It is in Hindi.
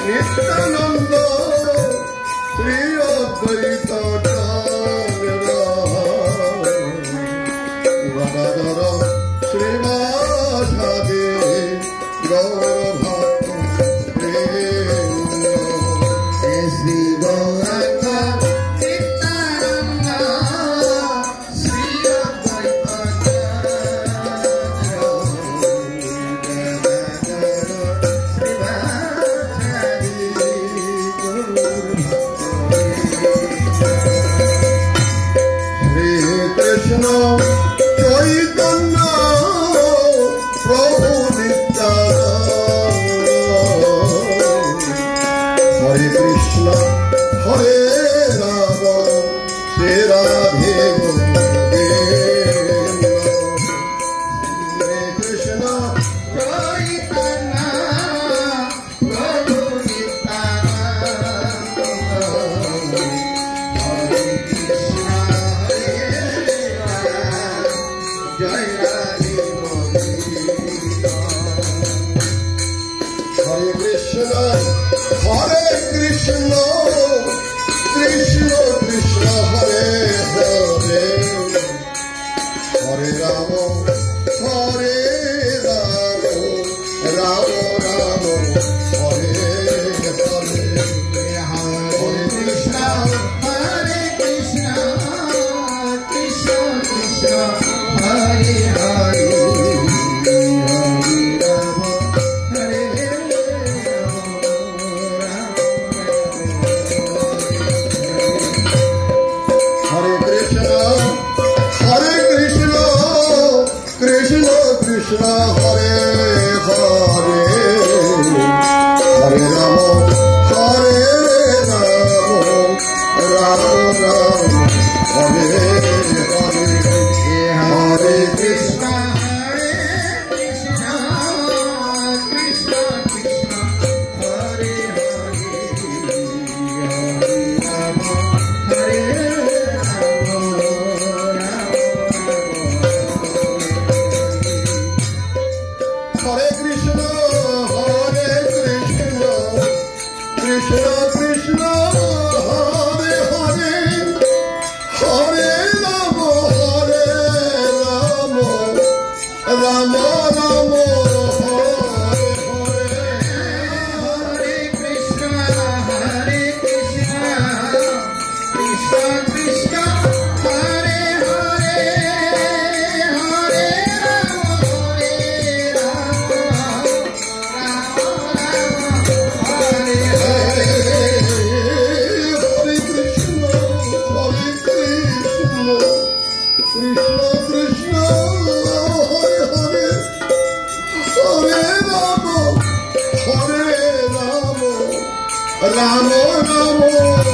नित्यानंद श्री अद्वैत गदाधर श्रीवासादि गौर भक्त श्री गौरांग नित्यानंद श्री अद्वैत कृष्ण चैतन्य प्रभु नित्यानंद हरे कृष्ण हरे राम श्री राधे गोविंद हरे कृष्ण चैतन्य प्रभु नित्यानंद हरे कृष्ण जय राधे गोविंद हरे कृष्ण कृष्ण कृष्ण हरे हरे हरे राम राम राम हरे हरे हरे कृष्ण कृष्ण कृष्ण हरे हरे कृष्ण कृष्ण हरे हरे हरे राम राम राम हरे हरे हरे कृष्ण कृष्ण कृष्ण हरे हरे हरे राम हरे हरे कृष्ण कृष्ण कृष्ण हरे हरे हरे राम राम राम हरे हरे हरे कृष्ण कृष्ण कृष्ण हरे हरे हरे राम राम